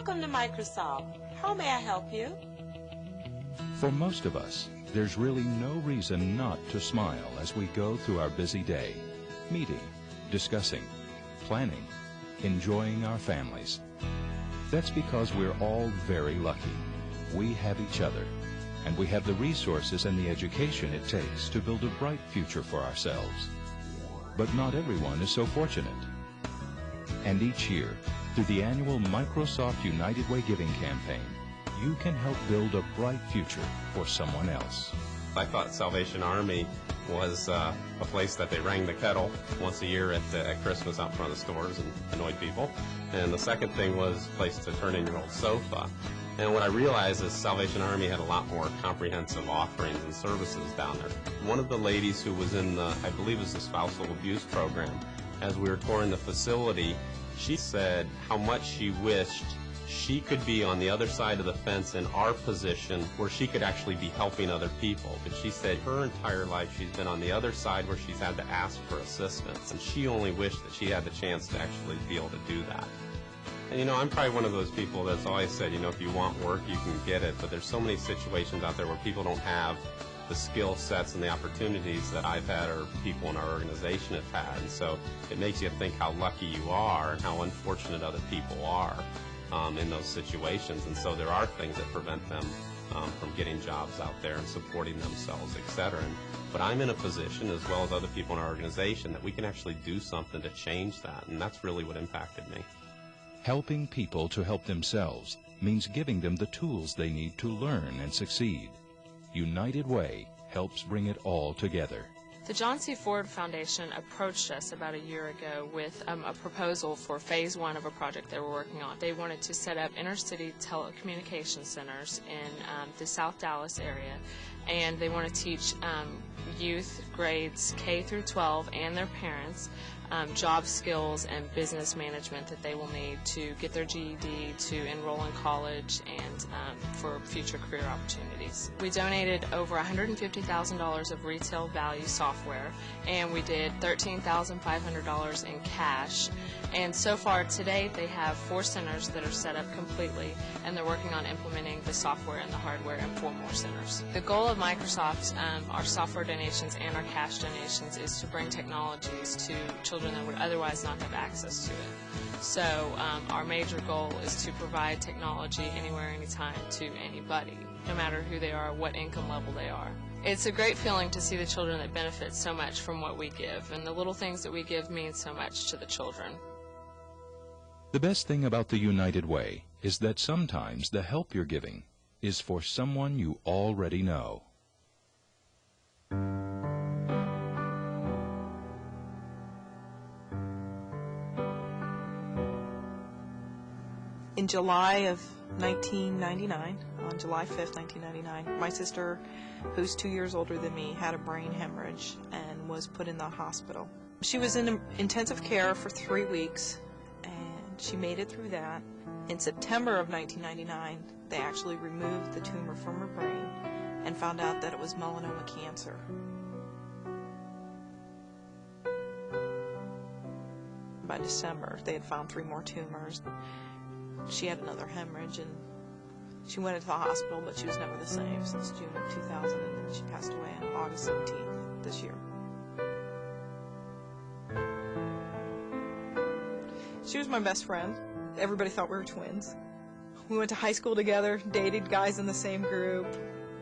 Welcome to Microsoft. How may I help you? For most of us, there's really no reason not to smile as we go through our busy day, meeting, discussing, planning, enjoying our families. That's because we're all very lucky. We have each other, and we have the resources and the education it takes to build a bright future for ourselves. But not everyone is so fortunate. And each year, through the annual Microsoft United Way Giving Campaign, you can help build a bright future for someone else. I thought Salvation Army was a place that they rang the kettle once a year at Christmas out in front of the stores and annoyed people. And the second thing was a place to turn in your old sofa. And what I realized is Salvation Army had a lot more comprehensive offerings and services down there. One of the ladies who was in the, I believe it was the spousal abuse program, as we were touring the facility, she said how much she wished she could be on the other side of the fence in our position where she could actually be helping other people. But she said her entire life she's been on the other side where she's had to ask for assistance, and she only wished that she had the chance to actually be able to do that. And you know, I'm probably one of those people that's always said, you know, if you want work, you can get it, but there's so many situations out there where people don't have the skill sets and the opportunities that I've had or people in our organization have had. And so it makes you think how lucky you are and how unfortunate other people are in those situations. And so there are things that prevent them from getting jobs out there and supporting themselves, etc. But I'm in a position, as well as other people in our organization, that we can actually do something to change that, and that's really what impacted me. Helping people to help themselves means giving them the tools they need to learn and succeed. United Way helps bring it all together. The John C. Ford Foundation approached us about a year ago with a proposal for phase 1 of a project they were working on. They wanted to set up inner-city telecommunication centers in the South Dallas area, and they want to teach youth grades K through 12 and their parents job skills and business management that they will need to get their GED, to enroll in college, and for future career opportunities. We donated over $150,000 of retail value software, and we did $13,500 in cash. And so far to date, they have 4 centers that are set up completely, and they're working on implementing the software and the hardware in 4 more centers. The goal of Microsoft, our software donations and our cash donations, is to bring technologies to children that would otherwise not have access to it. So our major goal is to provide technology anywhere, anytime to anybody, no matter who they are, what income level they are. It's a great feeling to see the children that benefit so much from what we give, and the little things that we give mean so much to the children. The best thing about the United Way is that sometimes the help you're giving is for someone you already know. In July of 1999, on July 5th, 1999, my sister, who's 2 years older than me, had a brain hemorrhage and was put in the hospital. She was in intensive care for 3 weeks, and she made it through that. In September of 1999, they actually removed the tumor from her brain and found out that it was melanoma cancer. By December, they had found 3 more tumors. She had another hemorrhage, and she went into the hospital, but she was never the same since June of 2000, and then she passed away on August 17th this year. She was my best friend. Everybody thought we were twins. We went to high school together, dated guys in the same group,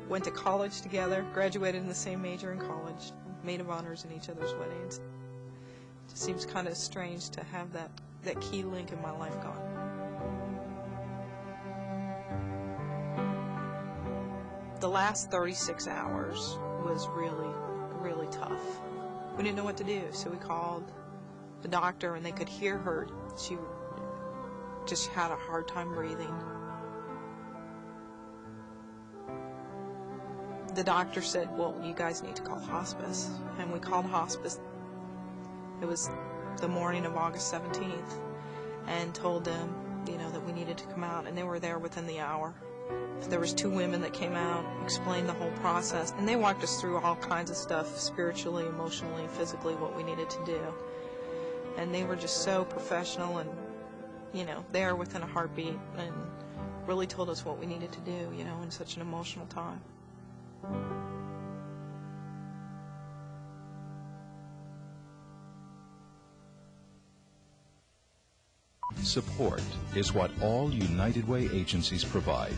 went to college together, graduated in the same major in college, maid of honors in each other's weddings. It just seems kind of strange to have that key link in my life gone. The last 36 hours was really, really tough. We didn't know what to do, so we called the doctor, and they could hear her. She just had a hard time breathing. The doctor said, well, you guys need to call hospice. And we called hospice. It was the morning of August 17th, and told them, you know, that we needed to come out, and they were there within the hour. There was 2 women that came out, explained the whole process, and they walked us through all kinds of stuff, spiritually, emotionally, physically, what we needed to do. And they were just so professional and there within a heartbeat and really told us what we needed to do, in such an emotional time. Support is what all United Way agencies provide.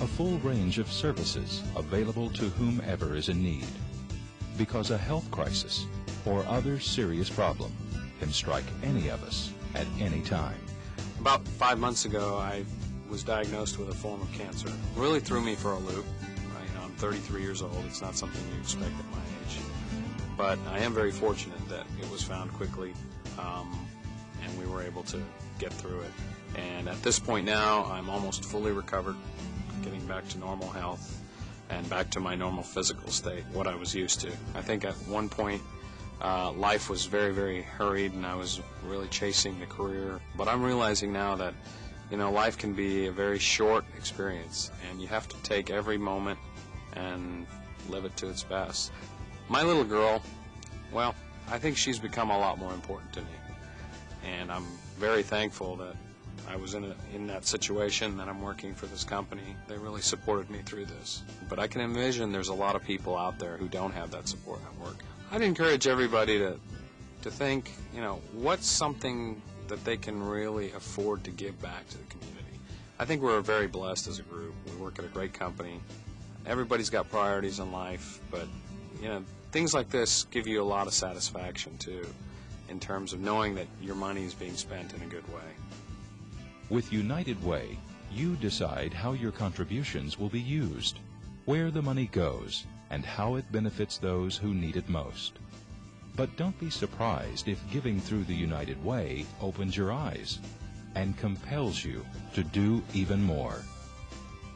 A full range of services available to whomever is in need. Because a health crisis or other serious problem can strike any of us at any time. About 5 months ago, I was diagnosed with a form of cancer. It really threw me for a loop. I'm 33 years old. It's not something you expect at my age. But I am very fortunate that it was found quickly, and we were able to get through it. And at this point now, I'm almost fully recovered, getting back to normal health and back to my normal physical state, what I was used to. I think at one point, life was very, very hurried, and I was really chasing the career. But I'm realizing now that, life can be a very short experience, and you have to take every moment and live it to its best. My little girl, well, I think she's become a lot more important to me. And I'm very thankful that I was in that situation, that I'm working for this company. They really supported me through this. But I can envision there's a lot of people out there who don't have that support at work. I'd encourage everybody to think, what's something that they can really afford to give back to the community. I think we're very blessed as a group. We work at a great company. Everybody's got priorities in life, but, things like this give you a lot of satisfaction, too, in terms of knowing that your money is being spent in a good way. With United Way, you decide how your contributions will be used, where the money goes, and how it benefits those who need it most. But don't be surprised if giving through the United Way opens your eyes and compels you to do even more.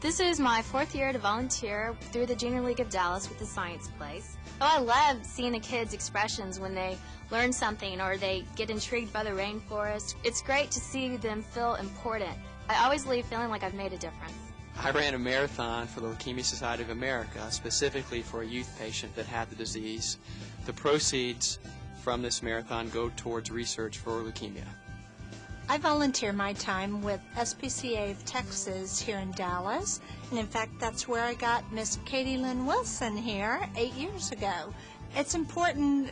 This is my 4th year to volunteer through the Junior League of Dallas with the Science Place. I love seeing the kids' expressions when they learn something or they get intrigued by the rainforest. It's great to see them feel important. I always leave feeling like I've made a difference. I ran a marathon for the Leukemia Society of America, specifically for a youth patient that had the disease. The proceeds from this marathon go towards research for leukemia. I volunteer my time with SPCA of Texas here in Dallas, and in fact that's where I got Miss Katie Lynn Wilson here 8 years ago. It's important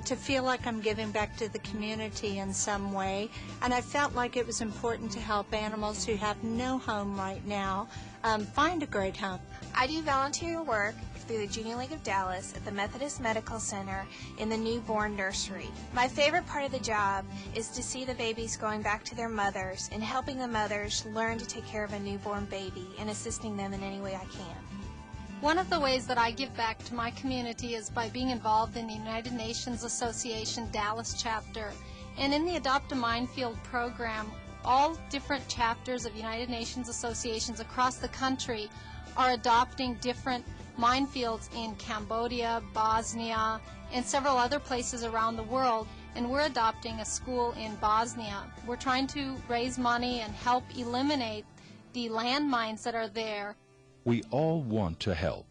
to feel like I'm giving back to the community in some way, and I felt like it was important to help animals who have no home right now find a great home. I do volunteer work through the Junior League of Dallas at the Methodist Medical Center in the newborn nursery. My favorite part of the job is to see the babies going back to their mothers and helping the mothers learn to take care of a newborn baby and assisting them in any way I can. One of the ways that I give back to my community is by being involved in the United Nations Association Dallas chapter. And in the Adopt a Minefield program, all different chapters of United Nations associations across the country are adopting different minefields in Cambodia, Bosnia, and several other places around the world. And we're adopting a school in Bosnia. We're trying to raise money and help eliminate the landmines that are there. We all want to help,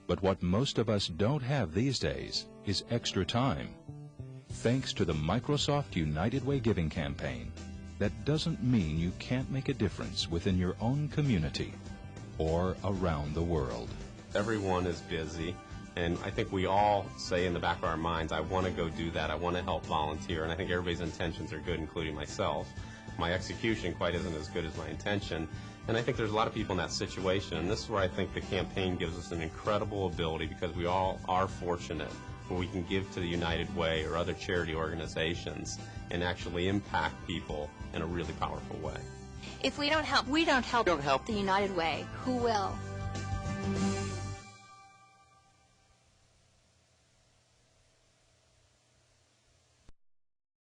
but what most of us don't have these days is extra time. Thanks to the Microsoft United Way Giving campaign, that doesn't mean you can't make a difference within your own community or around the world. Everyone is busy, and I think we all say in the back of our minds, I want to go do that, I want to help volunteer, and I think everybody's intentions are good, including myself. My execution quite isn't as good as my intention, and I think there's a lot of people in that situation, and this is where I think the campaign gives us an incredible ability, because we all are fortunate where we can give to the United Way or other charity organizations and actually impact people in a really powerful way. If we don't help the United Way, who will?